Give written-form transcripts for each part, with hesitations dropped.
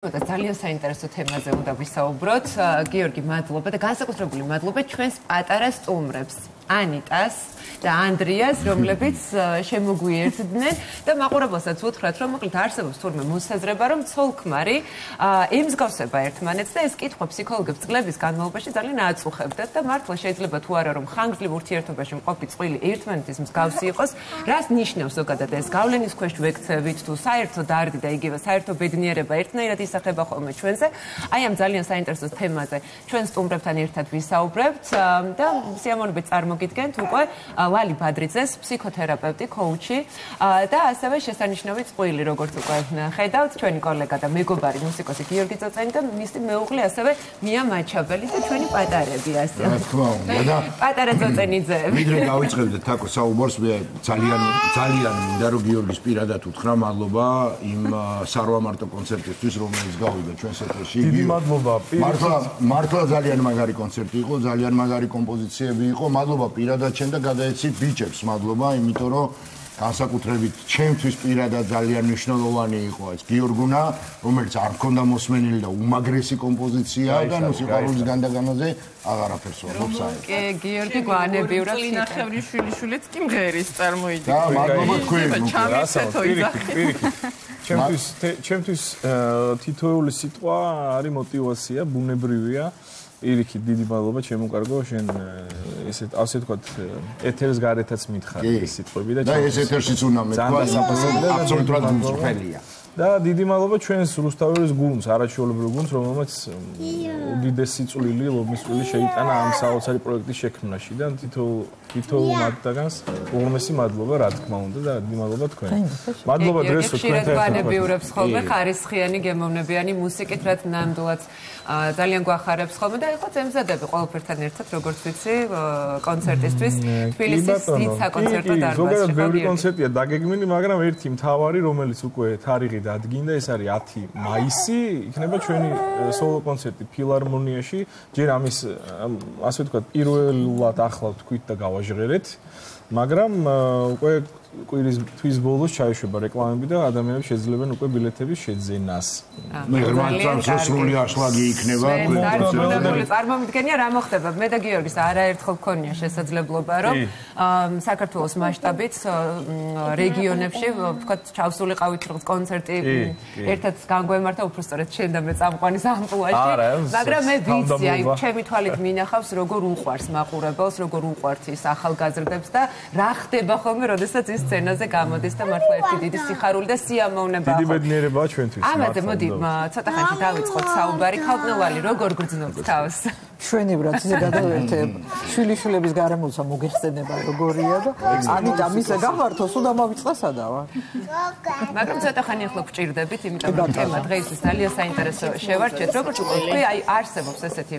ძალიან საინტერესო თემაზე უნდა ვისაუბროთ. გიორგი, მადლობა და განსაკუთრებული მადლობა ჩვენს პატარა სტუმრებს, ანიტას და ანდრიას, რომლებიც შემოგვიერთდნენ და მაყურებელსაც უთხრათ, რომ მოკლედ არსებობს თურმე მოსაზრება, რომ ცოლ-ქმარი ემსგავსება ერთმანეთს და ეს კითხვა ფსიქოლოგებს წლების განმავლობაში ძალიან აწუხებდათ და მართლა შეიძლება თუ არა რომ ხანგრძლივ ურთიერთობაში მყოფი წყვილი ერთმანეთის მსგავსი იყოს, რას ნიშნავს ზოგადად ეს გავლენის ქვეშ ვექცევით თუ საერთო დარდი და იგივე საერთო ბედნიერება ერთნაირად ისახება ხოლმე ჩვენზე. აი ამ ძალიან საინტერესო თემაზე ჩვენ სტუმრებთან ერთად ვისაუბრებთ და სიამოვნებით წარმოგიდგენთ უკვე ლალი ბადრიძეს, ფსიქოთერაპევტი, კოუჩი და ასევე შესანიშნავი წყვილი, როგორც უკვე ხედავთ, ჩვენი კოლეგა და მეგობარი მუსიკოსი გიორგი წოწენი და მისი მეუღლე ასევე მია მაჩაბელი და ჩვენი პატარები ასე. რა თქმა უნდა და პატარა წოწენიძეები. ვიდრე გავიწყებდეთ თაკო საუბარს, მე ძალიან მინდა რომ გიორგის პირადად უთხრა მადლობა იმ სარვამარტო კონცერტისთვის, რომელიც გავიდა ჩვენს ეთერში. დიდი მადლობა. მართლა ძალიან მაგარი კონცერტი იყო, ძალიან მაგარი კომპოზიციები იყო. მადლობა პირადად შენ და გადაეცით ბიჭებს, მადლობა, იმიტომ რომ განსაკუთრებით ჩემთვის პირადად ძალიან მნიშვნელოვანი იყო ეს გიორგუნა, რომელიც არ მქონდა მოსმენილი და უმაგრესი კომპოზიცია და ნუ სიყვარულის განდაგანაზე აღარაფერს ვამბობ საერთოდ. კი, გიორგი გვანებიურად წინახევრი შვილიშვილიც კი მღერის წარმოიდგინე. და მადლობა თქვენ. ჩემთვის თითოეული სიტყვა არის мотиваცია, ბუნებრივია. პირიქით დიდი მადლობა ჩემო კარგო, შენ ასე ვთქვათ, ეთერს გარეთაც მითხარ ეს სიტყვები და ეს ეთერშიც უნდა მეთქვა, აბსოლუტურად გულწრფელია. და დიდი მადლობა ჩვენს რუსთაველის გუნდს, არაჩვეულებრივ გუნდს, რომელმაც უდიდესი წვლილი, ლობისწვლილი შეიტანა ამ საოცარი პროექტის შექმნაში და თითოეულ მათგანს უღრმესი მადლობა, რა თქმა უნდა და დიდი მადლობა თქვენ. მადლობა დრესო თქვენთან. გვანებიურებს ხოლმე ხარისხიანი, გემოვნებიანი მუსიკით, რაც ნამდვილად ძალიან გვახარებს ხოლმე და ეხლა ემზადები ყველაფერთან ერთად, როგორც ვიცი, კონცერტისთვის, თბილისის დიდ საკონცერტო დარბაზში. ზოგადად ბევრი კონცერტია დაგეგმილი, მაგრამ ერთი მთავარი, რომელიც უკვე თარიღი დადგინდა, ეს არის 10 მაისი, იქნება ჩვენი სოლო კონცერტი ფილარმონიაში. ჯერ ამის ასე ვთქვათ, პირველად ახლა ვთქვით და გავაჟღერეთ, მაგრამ უკვე თვის ბოლოს ჩაიშვება რეკლამები და ადამიანები შეძლებენ უკვე ბილეთების შეძენას. მე ღრმად სრული აშლაგი იქნება თქვენ. წარმომიდგენია რა მოხდება. მე და გიორგის არაერთხელ გქონია შესაძლებლობა, რომ საქართველოს მასშტაბით რეგიონებში, ვთქვათ, ჩავსულიყავით რაღაც კონცერტი, ერთად განგვემართა უბრალოდ შენ და მე წამყვანის ამპლუაში. მაგრამ მე ვიცი, აი ჩემი თვალით მინახავს, როგორ უყვარს მაყურებელს, როგორ უყვართ ის ახალგაზრდებს და რა ხდება ხოლმე, როდესაც სცენაზე გამოდის და მართლა ერთი დიდი სიხარული და სიამოვნებაა. დიდი ბედნიერებაა ჩვენთვის. ამაზე მოდი ცოტა ხანში დავიწყოთ საუბარი. ქალწნევალი როგორ გრძნობს თავს? ჩვენივრად ისე გადავერთე შვილიშვილების გარემოცა მოგეხსენება როგორია და ანიტა მისე გამართო სულ მოვიწყდა სადავა. მაგრამ ცოტა ხანი ახლა გვჭირდებით, იმიტომ რომ თემა დღეისთვის ძალიან საინტერესო შევარჩეთ. როგორც ვთქვი, აი არსებობს ესეთი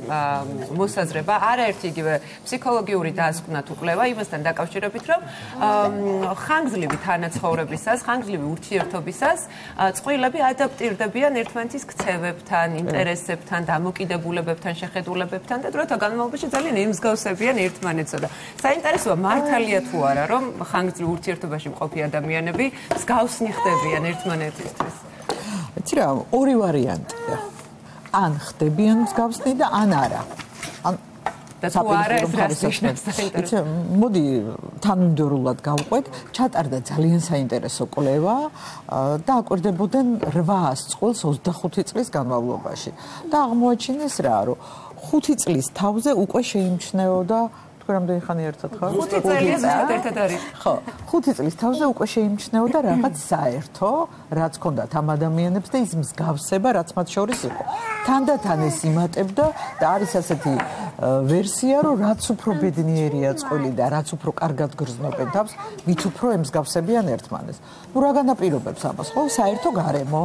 მოსაზრება, არაერთი იგივე ფსიქოლოგიური დასკვნა თუ კვლევა იმასთან დაკავშირებით, რომ ხანგრძლივი თანაცხოვრებისას, ხანგრძლივი ურთიერთობისას წყვილები ადაპტირდებიან ერთმანეთის ქცევებთან, ინტერესებთან, დამოკიდებულებებთან, შეხედულებებთან და დროთა განმავლობაში ძალიან ემსგავსებიან ერთმანეთსა და საინტერესოა მართალია თუ არა, რომ ხანგრძლივ ურთიერთობაში მყოფი ადამიანები მსგავსნი ხდებიან ერთმანეთისთვის. იცი რა, ორი ვარიანტია. ან ხდებიან მსგავსნი და ან არა. და თუ არა ეს რას ნიშნავს საინტერესო. მოდი თანმიმდევრულად გავყვეთ, ჩატარდა ძალიან საინტერესო კვლევა და აკვირდებოდნენ 800 წყვილს 25 წლის განმავლობაში. და აღმოაჩინეს რა, რომ 5 წლის თავზე უკვე შეიმჩნეოდა თქვენ რამდენი ხანი ერთად ხარ? 5 წელია ერთად არის. ხო, 5 წლის თავზე უკვე შეიმჩნეოდა რაღაც საერთო, რაც ჰქონდათ ამ ადამიანებს და ის მსგავსება, რაც მათ შორის იყო. თანდათან ეს იმატებდა და არის ასეთი ვერსია, რომ რაც უფრო ბედნიერია წყვილი და რაც უფრო კარგად გრძნობენ თავს, ვით უფრო ემსგავსებიან ერთმანეთს. ნუ რა განაპირობებს ამას? ხო, საერთო გარემო,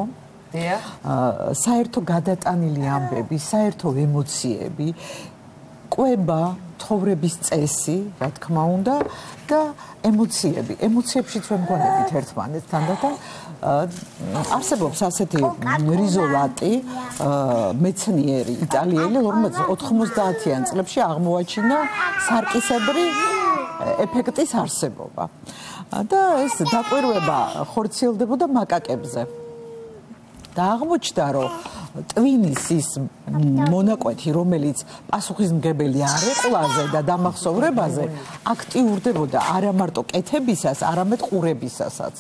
საერთო გადატანილი ამბები, საერთო ემოციები, კვება, ცხოვრების წესი, რა თქმა უნდა, და ემოციები. ემოციებშიც ვერ მგონებით ერთმანეთთან და არსებობს ასეთი რიზოლატი, მეცნიერი იტალიელი, რომელიც 90-იან წლებში აღმოაჩინა სარკისებრი ეფექტის არსებობა. და ეს დაკვირვება ხორციელდებოდა მაკაკებზე. და აღმოჩნდა, რომ ტვინის ის მონაკვეთი, რომელიც პასუხისმგებელი არეკლაზე და დამახსოვრებაზე აქტიურდებოდა არა მარტო კეთებისას, არამედ ყურებისასაც.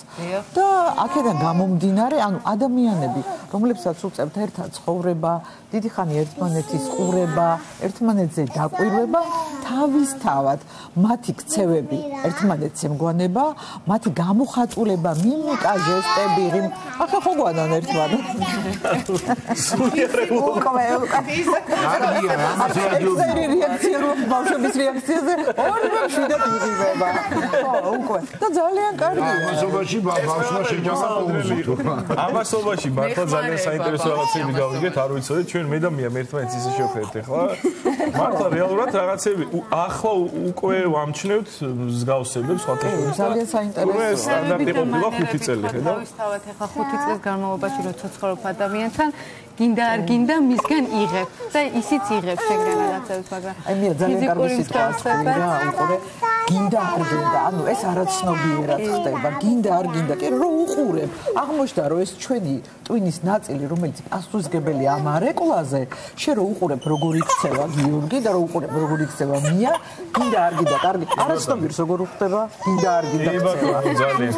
და აქედან გამომდინარე, ანუ ადამიანები, რომლებსაც უწევთ ერთად ცხოვრება, დიდი ხანი ერთმანეთის ყურება, ერთმანეთზე დაკვირვება, თავისთავად მათი ქცევები ერთმანეთს ემგვანება, მათი გამოხატულება, მიმიკა, ჟესტები, ახლა ხო გვანან ერთმანეთს. რეაქცია რო ბავშვების რეაქციაზე ორივე მშვიდად იღებება. უკვე და ძალიან კარგია. ამასობაში ბავშვმა შეჯახა პოუზით. ამასობაში მართლა ძალიან საინტერესო რაღაცები გავიგეთ, არ ვიცოდეთ, ჩვენ მე და მია ერთმანეთს ისე შევხედეთ ახლა. მართლა რეალურად რაღაცები ახლა უკვე ვამჩნევთ მსგავსებებს სხვათაშორის. ძალიან საინტერესოა. სტანდარტი ყოფილა 5 წელი, ხედავ? თავისთავად ახლა 5 წლის განმავლობაში როცა ცხოვრობ ადამიანთან გინდა არ გინდა მისგან იღებ და ისიც იღებს შეგან რაღაცებს, მაგრამ აი მე ძალიან კარგი სიტუაცია რა, უყურე, გინდა არ გინდა, ანუ ეს არაცნობიერად ხდება, გინდა არ გინდა, კი რომ უყურებ. აღმოჩნდა რომ ეს ჩვენი ტვინის ნაწილი, რომელიც პასუხისმგებელია ამ არეკლაზე, შე რო უყურებ როგორ იქცევა გიორგი და რო უყურებ როგორ იქცევა მია, გინდა არ გინდა, კარგი, არაცნობიერს როგორ უხდება, გინდა არ გინდა ქცევა. ძალიან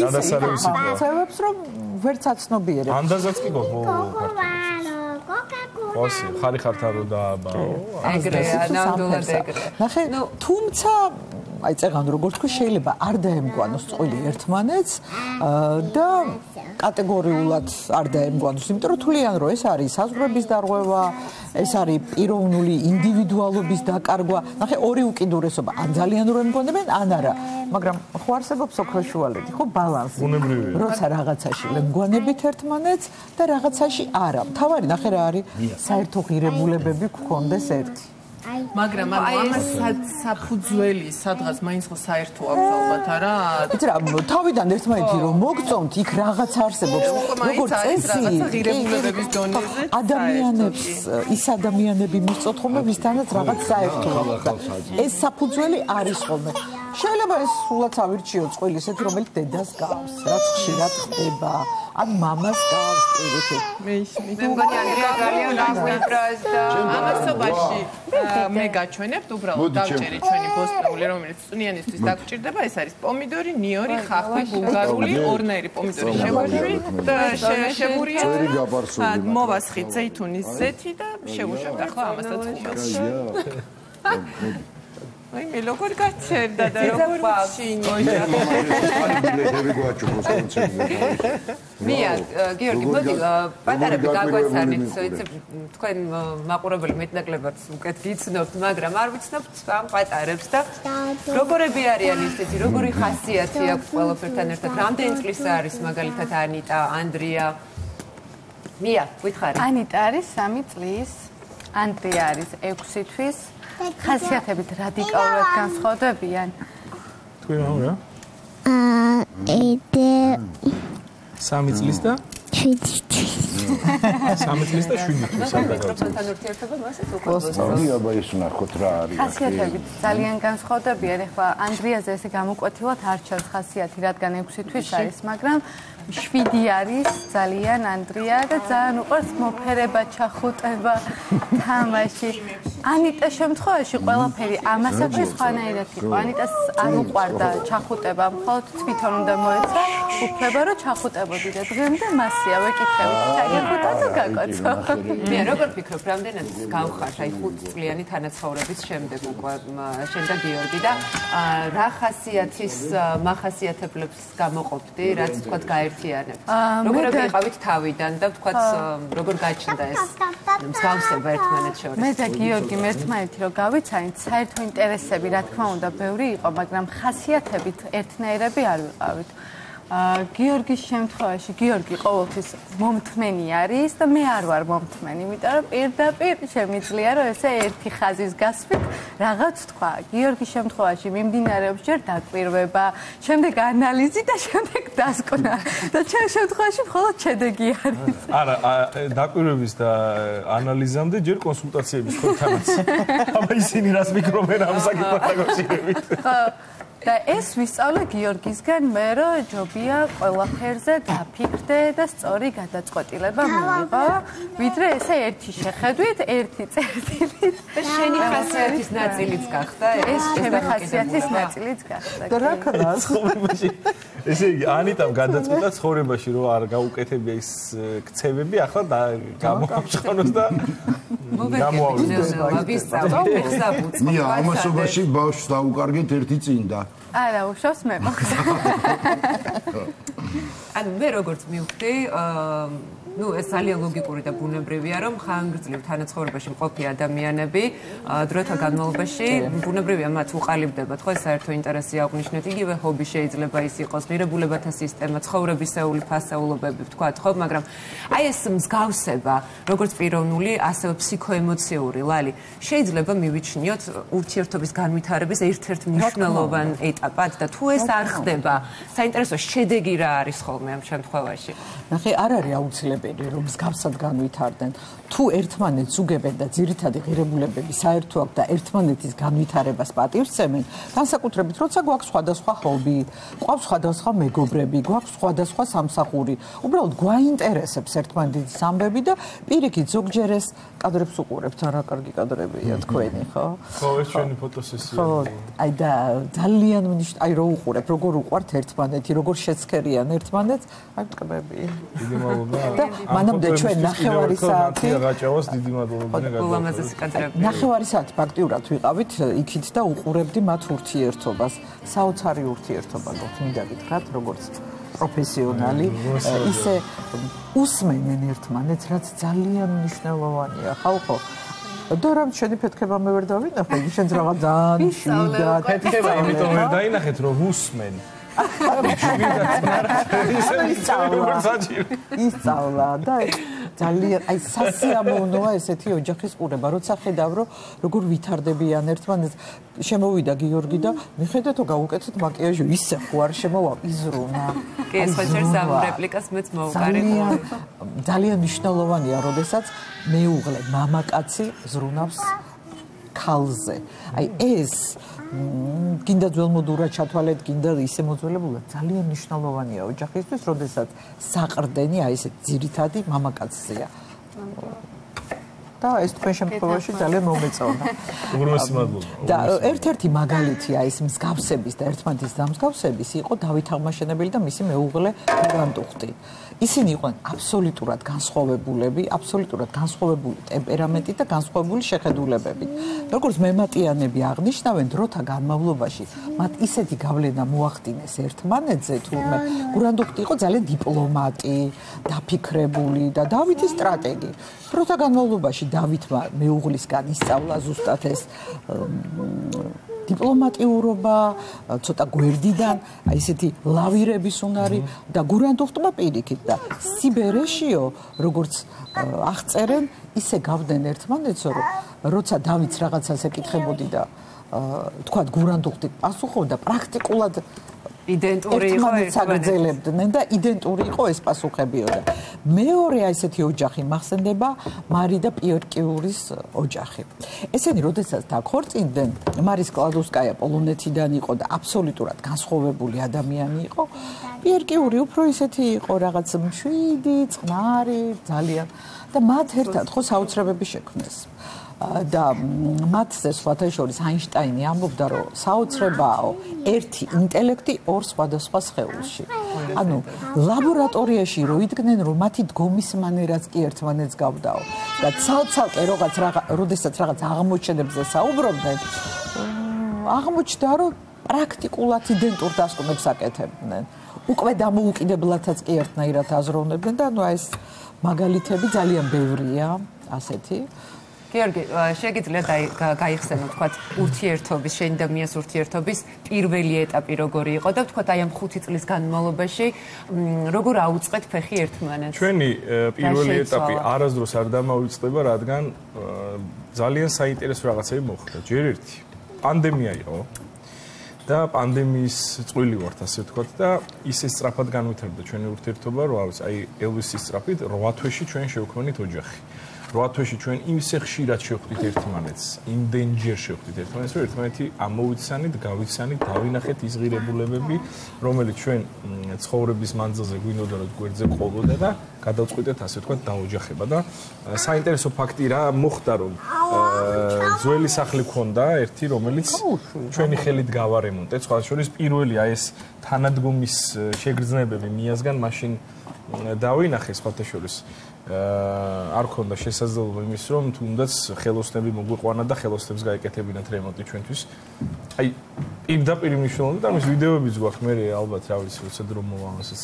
გადასარევი სიტუაცია. ცევებს რომ ვერც აცნობიერებ. ანდაზაც კი გქონდა. ვასი, ხარ თარო დააბაო. ეგრეა, ნამდვილად ეგრე. ნახე, თუმცა აი წეგან როგორ თქვი შეიძლება არ დაემგვანოს წყვილი ერთმანეთს და კატეგორიულად არ დაემგვანოს, იმიტომ რომ თვლიან რომ ეს არის საზღვრების დარღვევა, ეს არის პიროვნული ინდივიდუალობის დაკარგვა. ნახე, ორი უკიდურესობა, ან ძალიან რო ემგვანებენ, ან არა. მაგრამ ხო არსებობს ოქროშუალედი, ხო ბალანსი. ბუნებრივია. როცა რაღაცაში ემგვანებით ერთმანეთს და რაღაცაში არა. თავარი ნახე რა არის საერთო ღირებულებები გქონდეს ერთი. მაგრამ ამას საფუძველი სადღაც მაინც ხო საერთო აქვს ალბათ არა? იცი რა, თავიდან ერთმანეთი რომ მოგწონთ, იქ რაღაც არსებობს. როგორც წესი, ღირებულებების დონეზე ადამიანებს, ის ადამიანები მისწოთ ხოლმე, ვისთანაც რაღაც საერთო აქვს. ეს საფუძველი არის ხოლმე. შეიძლება ეს სულაც ავირჩიო წყვილი ესეთი, რომელიც დედას გავს, რაც ხშირად ხდება, ან მამას გავს პირიქით. მე მგონი ანდრია ძალიან გაგვიფრაზ და ამასობაში მე გაჩვენებთ უბრალოდ დავჭერი ჩვენი ბოსტნეული, რომელიც წვნიანისთვის დაგჭირდება, ეს არის პომიდორი, ნიორი, ხახვი, ბულგარული, ორნაირი პომიდორი შევაშვი და შებურია. მოვასხით ზეითუნის ზეთი და შევუშვებთ ახლა ამასაც ხუმელში. აი მე როგორ გაჩერდა და როგორ ვშინია. მია, გიორგი, მოდი პატარები გაგვაცანით, იცი თქვენ მაყურებელი მეტნაკლებად უკეთ გიცნობთ, მაგრამ არ ვიცნობთ ამ პატარებს და როგორები არიან ისეთი, როგორი ხასიათი აქვს ყველაფერთან ერთად, რამდენი წლის არის მაგალითად ანიტა, ანდრია? მია, გითხარი. ანიტა არის 3 წლის, ანდრია არის 6 თვის. ხასიათებით რადიკალურად განსხვავდებიან. თქვენ რა? 3 წლის და 7 წლის. 3 წლის და 7 წლის მიკროფონთან ურთიერთობა მასეთ უკვე აბა ის ნახოთ რა არის. ხასიათებით ძალიან განსხვავდებიან. ეხლა ანდრიაზე ესე გამოკვეთილად არ ჩანს ხასიათი, რადგან 6 თვის არის, მაგრამ 7 არის ძალიან ანდრია და ძალიან უყვარს მოფერება, ჩახუტება, თამაში. ანიტას შემთხვევაში ყველაფერი ამასაკში სხვანაირად იყო. ანიტას არ უყვარდა ჩახუტება, მხოლოდ თვითონ უნდა მოეცა უფლება, რომ ჩახუტებოდი და დღემდე მასია ვეკითხებით, ჩაგეხუტა თუ გაკოცო. მე როგორ ფიქრობ, რამდენად გავხარ აი 5 წლიანი თანაცხოვრების შემდეგ უკვე შენ და გიორგი და რა ხასიათის მახასიათებლებს გამოყოფდი, რაც თქვა გაერთიანებთ? როგორ ვიყავით თავიდან და თქვა როგორ გაჩნდა ეს მსგავსება ერთმანეთს შორის? მე და გიორგი ერთმანეთი რომ გავიცანით, საერთო ინტერესები რა თქმა უნდა ბევრი იყო, მაგრამ ხასიათებით ერთნაირები არ ვიყავით. გიორგის შემთხვევაში გიორგი ყოველთვის მომთმენი არის და მე არ ვარ მომთმენი, იმიტომ რომ პირდაპირ შემიძლია რომ ესე ერთი ხაზის გასვით რაღაც თქვა. გიორგის შემთხვევაში მიმდინარეობს ჯერ დაკვირვება, შემდეგ ანალიზი და შემდეგ დასკვნა და ჩემ შემთხვევაში მხოლოდ შედეგი არის. არა, დაკვირვების და ანალიზამდე ჯერ კონსულტაციების ხოთანაც. აბა ისინი რას მიკრობენ ამ საკითხთან დაკავშირებით? და ეს ვისწავლე გიორგისგან მე რომ ჯობია ყველაფერზე დაფიქრდე და სწორი გადაწყვეტილება მივიღო ვიდრე ესე ერთი შეხედვით ერთი წერტილით და შენი ხასიათის ნაწილიც გახდა ეს ჩემი ხასიათის ნაწილიც გახდა და რა ქნა ცხოვრებაში ესე იგი ანიტამ გადაწყვეტა ცხოვრებაში რომ არ გაუკეთებია ის ქცევები ახლა გამოამშყონოს და მოგვექცევს ნია ამასობაში ბავშვს დაუკარგეთ ერთი წინდა არა უშავს მე მაგას ანუ მე როგორც მივხვდი ну ეს ძალიან ლოგიკური და ბუნებრივია რომ ხანგრძლივ თანაცხოვრებაში მყოფი ადამიანები დროთა განმავლობაში ბუნებრივია მათ უყალიბდებათ ხო საერთო ინტერესი აღნიშნეთ იგივე ჰობი შეიძლება ის იყოს ღირებულებათა სისტემა ცხოვრებისეული ფასეულობები ვთქვათ ხო მაგრამ აი ეს მსგავსება როგორც პიროვნული ასევე ფსიქოემოციური ლალი შეიძლება მივიჩნიოთ ურთიერთობის განვითარების ერთ-ერთ მნიშვნელოვან ეტაპად და თუ ეს არ ხდება საინტერესო შედეგი რა არის ხოლმე ამ შემთხვევაში ნახე არ არის აუცილებელი რომ მსგავსად განვითარდნენ თუ ერთმანეთს უგებენ და ძირითადი ღირებულებები საერთო აქვს და ერთმანეთის განვითარებას პატივსცემენ განსაკუთრებით როცა გვაქვს სხვადასხვა ჰობი გვაქვს სხვადასხვა მეგობრები გვაქვს სხვადასხვა სამსახური უბრალოდ გვაინტერესებს ერთმანეთის ამბები და პირიქით ზოგჯერ ეს კადრებს უყურებთ რა კარგი კადრებია თქვენი ხო ხო ეს ჩვენი ფოტოსესია ხო აი და ძალიან აი რო უყურებ როგორ უყვართ ერთმანეთი როგორ შეცქერიან ერთმანეთს აი ტკბები დიდი მადლობა მანამდე ჩვენ ნახევარი საათი გაჭავას დიდი მადლობა ულამაზესი კადრები ნახევარი საათი ფაქტიურად ვიყავით იქით და უყურებდი მათ ურთიერთობას საოცარი ურთიერთობა გქონდათ მინდა გითხრათ როგორც პროფესიონალი ისე უსმენენ ერთმანეთს რაც ძალიან მნიშვნელოვანია ხალხო და რამ შენი ფეთქება მე ვერ დავინახე შენც რაღაც ძალიან შვიდა ფეთქება იმიტომ ვერ დაინახეთ რომ უსმენ ისწავლა და ძალიან აი სასიამოვნოა ესეთი ოჯახის ყურება როცა ხედავ რომ როგორ ვითარდებიან ერთმანეთს შემოვიდა გიორგი და მიხედეთო გაუკეთეთ მაკიაჟი ისე ხო არ შემოვა იზრუნა კი ეს ხოჭერს ამ რეპლიკას მეც მოვყარე ძალიან მნიშვნელოვანია როდესაც მეუღლე მამაკაცი ზრუნავს ქალზე აი ეს გინდა ძველმოდურად ჩათვალეთ, გინდა ისე მოძველებულად, ძალიან მნიშვნელოვანია ოჯახისთვის, როდესაც საყრდენი აი ესე ძირითადი მამაკაცია. და ეს თქვენ შემთხვევაში ძალიან მომეწონა. უგრმესი მადლობა. და ერთ-ერთი მაგალითია ის მსგავსების და ერთმანეთის დამსგავსების იყო დავით აღმაშენებელი და მისი მეუღლე გურანდუხტი. ისინი იყვნენ აბსოლუტურად განსხვავებულები, აბსოლუტურად განსხვავებული ტემპერამენტით და განსხვავებული შეხედულებებით. როგორც მემატიანები აღნიშნავენ, დროთა განმავლობაში მათ ისეთი გავლენა მოახდინეს ერთმანეთზე, თურმე გურანდუხტი იყო ძალიან დიპლომატი, დაფიქრებული და დავითი სტრატეგი. დროთა განმავლობაში დავითმა მეუღლისგან ისწავლა ზუსტად ეს დიპლომატიურობა, ცოტა გვერდიდან, აი ესეთი ლავირების უნარი და გურანდუხტმა პირიქით და სიბერეშიო, როგორც აღწერენ, ისე გავდნენ ერთმანეთს, რომ როცა დავითს რაღაცას ეკითხებოდი და თქვა გურანდუხტი პასუხობდა პრაქტიკულად იდენტური იყო ერთმანეთს და იდენტური იყო ეს პასუხებიოდა. მეორე აი ესეთი ოჯახი მახსენდება მარი და პიერ კიურის ოჯახი. ესენი როდესაც დაქორწინდნენ, მარის კლადოვსკაია პოლონეთიდან იყო და აბსოლუტურად განსხვავებული ადამიანი იყო. პიერ კიური უფრო ისეთი იყო რაღაც მშვიდი, წყნარი, ძალიან და მათ ერთად ხო საოცრებები შექმნეს. და მათზე სხვათა შორის აინშტაინი ამბობდა, რომ საოცრებაო ერთი ინტელექტი ორ სხვადასხვა სხეულში. ანუ ლაბორატორიაში რო იდგნენ, რომ მათი დგომის მანერაც კი ერთმანეთს გავდაო და ცალ-ცალკე როდესაც რაღაც აღმოჩენებზე საუბრობდნენ, აღმოჩნდა, რომ პრაქტიკულად იდენტურ დასკვნებს აკეთებდნენ. უკვე დამოუკიდებლათაც კი ერთნაირად აზროვნებდნენ და ანუ ეს მაგალითები ძალიან ბევრია ასეთი. გიორგი, შეგიძლიათ გაიხსენოთ, თქვათ, ურთიერთობის, შენი და მიას ურთიერთობის პირველი ეტაპი როგორი იყო და თქვათ, აი ამ 5 წლის განმავლობაში როგორ აუწყეთ ფეხი ერთმანეთს? ჩვენი პირველი ეტაპი არასდროს არ დამოუწყდება, რადგან ძალიან საინტერესო რაღაცები მოხდა. ჯერ ერთი პანდემია იყო და პანდემიის წყვილი ვართ, ასე ვთქვათ და ისე სწრაფად განვითარდა ჩვენი ურთიერთობა, რომ აი ელვისის სწრაფით 8 თვეში ჩვენ შევქმნით ოჯახი. 8 თვეში ჩვენ იმისე ხშირად შევხვდით ერთმანეთს, იმდენჯერ შევხვდით ერთმანეთს, რომ ერთმანეთი ამოვიცანით, გავიცანით, დავინახეთ ის ღირებულებები, რომელიც ჩვენ ცხოვრების მანძილზე გვინდოდა რომ გვერდზე ყოლოდა და გადავწყვიტეთ ასე ვთქვათ დაოჯახება და საინტერესო ფაქტი რა მოხდა რომ ძველი სახლი ქონდა ერთი რომელიც ჩვენი ხელით გავარემონტეთ, სხვა შორის პირველი აი ეს თანადგომის შეგრძნებები მიასგან მაშინ დავინახე სხვათა შორის არ ქონდა შესაძლებლობა იმის რომ თუნდაც ხელოსნები მოგვიყვანა და ხელოსნებს გაეკეთებინათ რემონტი ჩვენთვის. აი პირდაპირ მნიშვნელობით ამის ვიდეოებიც გვაქვს მე ალბათ რა ვიცი როცა დრო მომავალსაც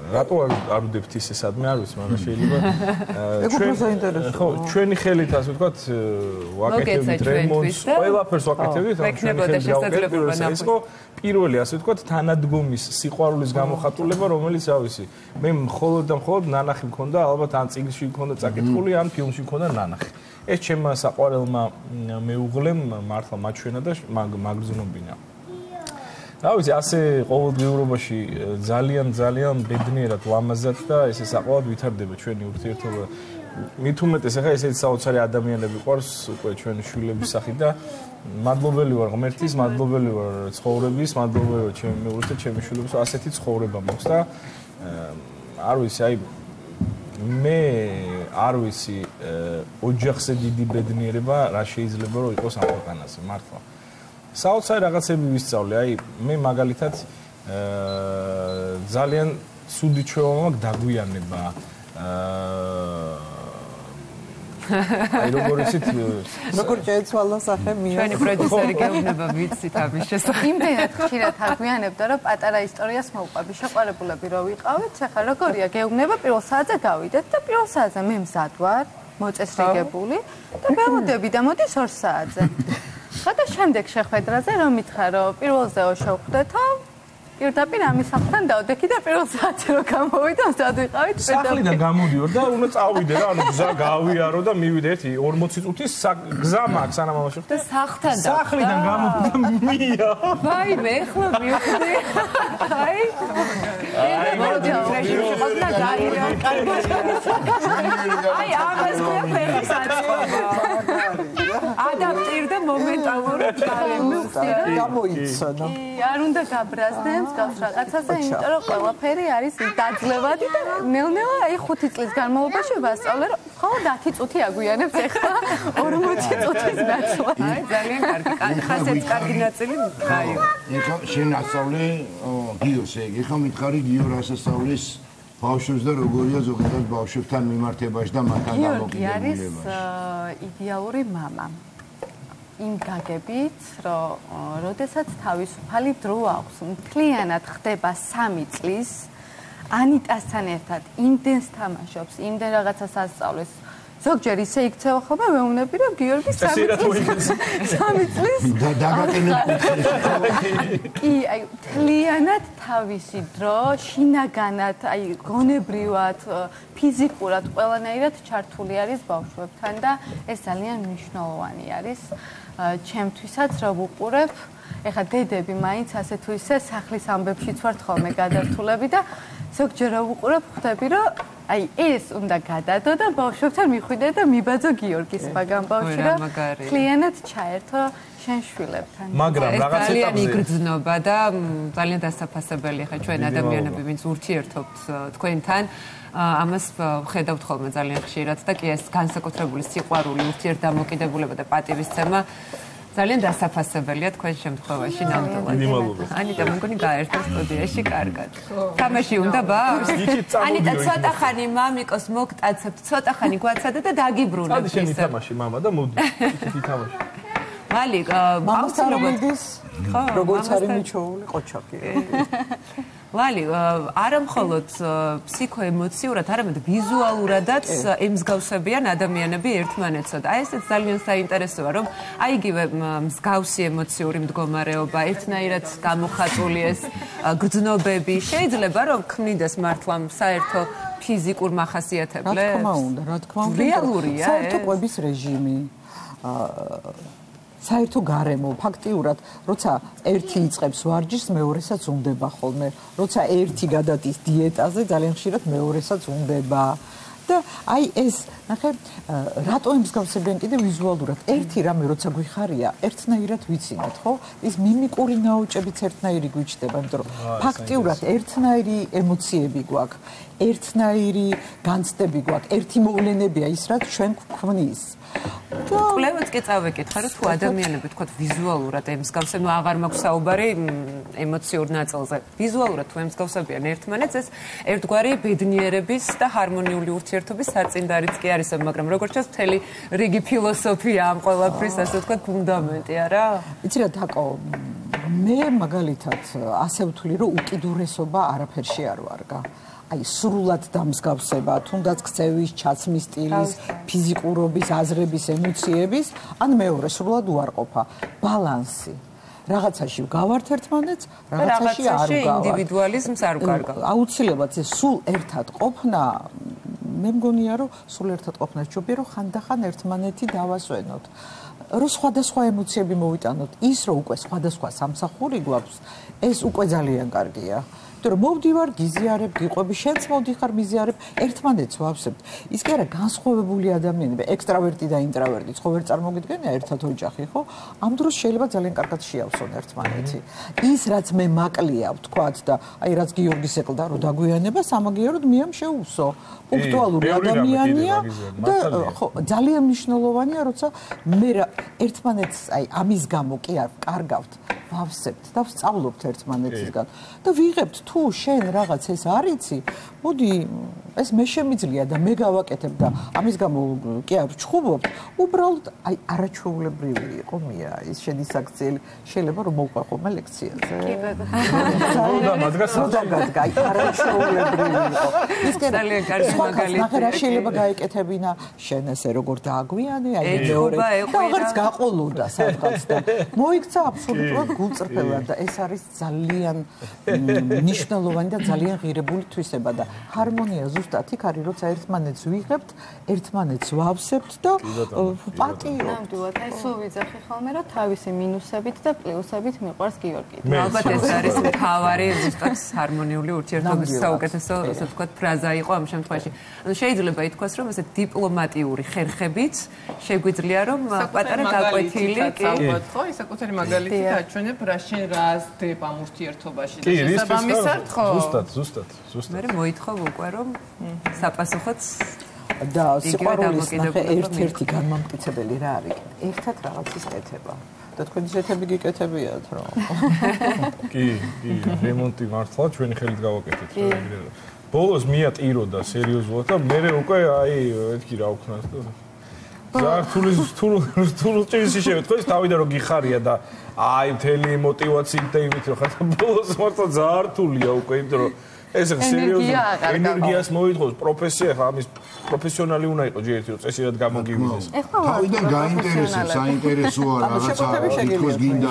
რატო არ ვდებთ ისე სადმე არ ვიცი მაგრამ შეიძლება ჩვენი ხელით ასე ვთქვათ ვაკეთებთ რემონტს ყველაფერს ვაკეთებთ ჩვენი ხელით გავაკეთებთ ეს იყო პირველი ასე ვთქვათ თანადგომის სიყვარულის გამოხატულება რომელიც რა ვიცი მე მხოლოდ და მხოლოდ ნანახი მქონდა ალბათ ან წიგნში მქონდა წაკითხული ან ფილმში მქონდა ნანახი ეს ჩემმა საყვარელმა მეუღლემ მართლა მაჩვენა და მაგრძნობინა რა ვიცი ასე ყოველდღიურობაში ძალიან ბედნიერად ლამაზად და ესე საყოველთაოდ ვითარდება ჩვენი ურთიერთობა მით უმეტეს ახლა ესეთი საოცარი ადამიანები ყავს უკვე ჩვენი შვილების სახით და მადლობელი ვარ ღმერთის მადლობელი ვარ ცხოვრების მადლობელი ვარ ჩემი მეუღლეს და ჩემი შვილებს ასეთი ცხოვრება მაქვს და არ ვიცი აი მე არ ვიცი ოჯახზე დიდი ბედნიერება რა შეიძლება რომ იყოს ამ ქვეყანაზე მართლა საოცარი რაღაცები ვისწავლე, აი მე მაგალითად ძალიან ცუდი ჩვევა მაქვს დაგვიანება. აი როგორ იცით, როგორ შეეცვალა სახე მია. ჩვენი პროდიუსერი გეუბნება ვიცით ამის შესახებ. იმდენად ხშირად აგვიანებდა, რომ პატარა ისტორიას მოვყვები, შეყვარებულები რო ვიყავით, ახლა როგორია გეუბნება პირველ საათზე გავიდეთ და პირველ საათზე მე მზად ვარ, მოწესრიგებული და ველოდები და მოდის 2 საათზე. ხოდა შემდეგ შეხვედრაზე რომ მითხრა რომ პირველზეო შევხვდეთო პირდაპირ ამის საფთან დავდექი და პირველ საათზე რომ გამოვიდა სადვიყავით სახლიდან გამოდიოდ და უნდა წავიდე რა ანუ გზა გავიარო და მივიდე ერთი 40 წუთის გზა მაქვს სანამ ამაშევდე სახლთან და სახლიდან გამოვიდა მია ვაიმე ახლა მივხვდი აი მოდი ფრეშში ყავდა ძალიან კარგი აი ამას ყველაფერი საწყობა ადაპტირდა მომენტალურად გამოიცანა. არ უნდა გაბრაზდენ მსგავს რაღაცაზე, იმიტომ რომ ყველაფერი არის დაძლევადი და ნელ-ნელა აი 5 წლის განმავლობაში ვასწავლე, რომ მხოლოდ 10 წუთი აგვიანებს ახლა 40 წუთის ნაცვლად. აი ძალიან კარგი. ხასიათის კარგი ნაწილი აი. ეხლა შენ ასწავლე გიოს ეგ. ეხლა მითხარი გიო რას ასწავლის ბავშვებს და როგორია ზოგადად ბავშვებთან მიმართებაში და მათთან დამოკიდებულებაში. გიორგი არის იდეალური მამა. იმ გაგებით, რომ როდესაც თავისუფალი დრო აქვს, მთლიანად ხდება 3 წლის ანიტასთან ერთად იმდენს თამაშობს, იმდენ რაღაცას ასწავლის. ზოგჯერ ისე იქცევა ხოლმე მეუბნები, რომ გიორგი 3 წლის კი, აი მთლიანად თავისი დრო შინაგანად, აი გონებრივად, ფიზიკურად ყველანაირად ჩართული არის ბავშვებთან და ეს ძალიან მნიშვნელოვანი არის. ჩემთვისაც რა ვუყურებ, ეხლა დედები მაინც ასე თუ ისე სახლის ამბებშიც ვართ ხოლმე გადართულები და ზოგჯერ რა ვუყურებ, ხვდები რომ აი ეს უნდა გადადო და ბავშვებთან მიხვიდე და მიბაძო გიორგის მაგამ ბავშვი და კლიანად ჩაერთო შენ შვილებთან. მაგრამ რაღაც ძალიან იგრძნობა და ძალიან დასაფასებელი ხა ჩვენ ადამიანები ვინც ურთიერთობთ თქვენთან ამას ხედავთ ხოლმე ძალიან ხშირად და კი ეს განსაკუთრებული სიყვარული, ურთიერთდამოკიდებულება და პატივისცემა ძალიან დასაფასებელია თქვენ შემთხვევაში ნამდვილად. ანიტა მგონი გაერთო სტუდიაში კარგად. თამაში უნდა ბავშვს? ანიტა ცოტა ხანი მამიკოს მოგტაცებთ, ცოტა ხანი გვაცადე და დაგიბრუნებთ. წადი შენი თამაში მამა და მოდი. ისეთი თამაში. მალი აუცილებლად როგორც არის მიჩოული ყოჩაკი. ვალი, არა მხოლოდ ფსიქოემოციურად, არამედ ვიზუალურადაც ემსგავსებიან ადამიანები ერთმანეთსა და აი ესეც ძალიან საინტერესოა, რომ აი იგივე მსგავსი ემოციური მდგომარეობა, ერთნაირად გამოხატული ეს გრძნობები შეიძლება რომ ქმნიდეს მართლა საერთო ფიზიკურ მახასიათებლებს? რა თქმა უნდა, რა თქმა უნდა. რეალურია ეს. საერთო ყვების რეჟიმი. საერთო გარემო ფაქტიურად როცა ერთი იწყებს ვარჯიშს მეორესაც უნდება ხოლმე როცა ერთი გადადის დიეტაზე ძალიან ხშირად მეორესაც უნდება და აი ეს ნახე რატო ემსგავსებიან კიდე ვიზუალურად ერთი რამე როცა გვიხარია ერთნაირად ვიცინოთ ხო ის მიმიკური ნაოჭებიც ერთნაირი გვიჩდება იმიტომ რომ ფაქტიურად ერთნაირი ემოციები გვაქვს ერთნაირი განცდები გვაქვს ერთი მოვლენებია ის რაც ჩვენ გვქმნის კვლევაც კი წავეკითხა რომ თუ ადამიანები თქვათ ვიზუალურად ემსგავსებენ აღარ მაქვს საუბარი ემოციურ ნაწილზე ვიზუალურად თუ ემსგავსებიან ერთმანეთს ეს ერთგვარი ბედნიერების და ჰარმონიული ურთიერთობის სარწინდარიც კი არის მაგრამ როგორც ჩანს მთელი რიგი ფილოსოფია ამ ყველაფრის ასე ვთქვათ ფუნდამენტი არა იცი რა თაკო მე მაგალითად ასე ვთვლი რომ უკიდურესობა არაფერში არ ვარგა აი სრულად დამსგავსება, თუნდაც ქცევის, ჩაცმის სტილის, ფიზიკურობის, აზრების, ემოციების, ან მეორე სრულად უარყოფა, ბალანსი. რაღაცაში გავართ ერთმანეთს, რაღაცაში არ გავართ. ინდივიდუალიზმს არ ვკარგავ. აუცილებლად ეს სულ ერთად ყოფნა, მე მგონია რომ სულ ერთად ყოფნა ჯობია რომ ხანდახან ერთმანეთი დავასვენოთ. რომ სხვადასხვა ემოციები მოვიტანოთ, ის რომ უკვე სხვადასხვა სამსახური გვაქვს, ეს უკვე ძალიან კარგია. იმიტომ რომ მოვდივარ, გიზიარებ, გიყვები, შენც მოვდიხარ, მიზიარებ, ერთმანეთს ვავსებთ. ის კი არა განსხვავებული ადამიანები, ექსტრავერტი და ინტრავერტი, ხო ვერ წარმოგიდგენია ერთად ოჯახი, ხო? ამ დროს შეიძლება ძალიან კარგად შეავსონ ერთმანეთი. ის რაც მე მაკლია, ვთქვათ და აი რაც გიორგის ეკლდა რომ დაგვიანება, სამაგიეროდ მეამ შეუსო. პუნქტუალური ადამიანია და ხო ძალიან მნიშვნელოვანია, როცა მე ერთმანეთს აი ამის გამო კი არ კარგავთ. ვავსებთ და ვსწავლობთ ერთმანეთისგან და ვიღებთ თუ შენ რაღაც ეს არიცი მოდი ეს მე შემიძლია და მე გავაკეთებ და ამის გამო კი არ ვჩხუბობ უბრალოდ აი არაჩვეულებრივი იყო მია ეს შენი საქციელი შეიძლება რომ მოვყვა ხოლმე ლექციაზე კი ბატონო აი არაჩვეულებრივი იყო ის ძალიან კარგი მაგალითია რა შეიძლება გაეკეთებინა შენ ესე როგორ დააგვიანე აი მეორე და აღარც გაყოლოდა სადღაც და მოიქცა აბსოლუტურად გულწრფელად და ეს არის ძალიან მნიშვნელოვანი და ძალიან ღირებული თვისება და ჰარმონია ზუსტად იქ არის როცა ერთმანეთს ვიღებთ, ერთმანეთს ვავსებთ და პატიო. ნამდვილად აი სულ ვიძახი ხოლმე რომ თავისი მინუსებით და პლუსებით მიყვარს გიორგი. ალბათ ეს არის მთავარი ზუსტად ჰარმონიული ურთიერთობის საუკეთესო ასე ვთქვათ ფრაზა იყო ამ შემთხვევაში. ანუ შეიძლება ითქვას რომ ესე დიპლომატიური ხერხებით შეგვიძლია რომ პატარა გაკვეთილი კი ხო ის საკუთარი მაგალითი დაჩვენებ რა შენ რა აზრდება ამ ურთიერთობაში და შესაბამისად ხო ზუსტად მე მოითხოვ უკვე რომ საპასუხოც და სიყვარულის ნახე ერთ-ერთი განმამტკიცებელი რა არის ერთად რაღაცის კეთება და თქვენი ზეთები გიკეთებიათ რომ კი რემონტი მართლა ჩვენი ხელით გავაკეთეთ ბოლოს მიატიროდა სერიოზულად და მე უკვე აი ეთქი რა ვქნას და ზართულის ჭირში შევეთქვი თავიდან რომ გიხარია და აი მთელი мотиваციით და იმით რომ ხარ ბოლოს მართლა ზართულია უკვე იმიტომ რომ ეს სერიოზულად ენერგიას მოითხოვს პროფესია ხა ამის პროფესიონალი უნდა იყოს ჯერეთი რომ წესიერ გამოგივიდეს თავიდან გაინტერესებს საინტერესოა რაღაცა თვითონ გინდა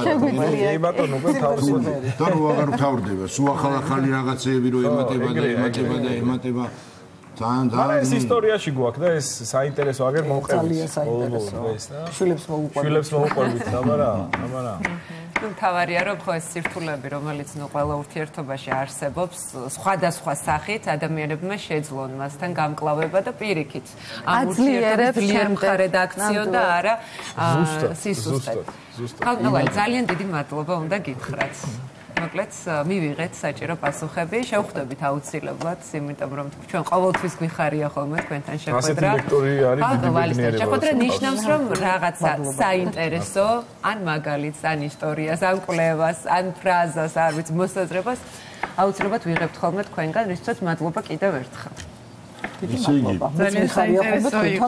აი ბატონო უკვე თავისუფლად და რო აღარ თავდება სულ ახალ-ახალი რაღაცეები რო ემატება ძალიან ეს ისტორიაში გვაქვს და ეს საინტერესო აგერ მოვყევით ძალიან საინტერესო შვილებს მოუყვებით აბარა ну თავარია რომ ხო ეს სირთულეები რომელიც ნუ ყველა ურთიერთობაში არსებობს სხვადასხვა სახით ადამიანებმა შეძლონ მასთან გამკლავება და პირიქით ამ ურთიერთობის ძლიერ მხარედ აქციო და არა სისუსტე ხალხო ძალიან დიდი მადლობა უნდა გითხრათ მოკლედ მივიღეთ საჭირო პასუხები შევხვდებით აუცილებლად იმიტომ რომ ჩვენ ყოველთვის გვიხარია ხოლმე თქვენთან შეხვედრა შეხვედრა ნიშნავს რომ რაღაცა საინტერესო ან მაგალითს ან ისტორიას ან კვლევას ან ფრაზას არ ვიცი მოსაზრებას აუცილებლად ვიღებთ ხოლმე თქვენგან რისთვისაც მადლობა კიდევ ერთხელ დიდი მადლობა ძალიან საინტერესო იყო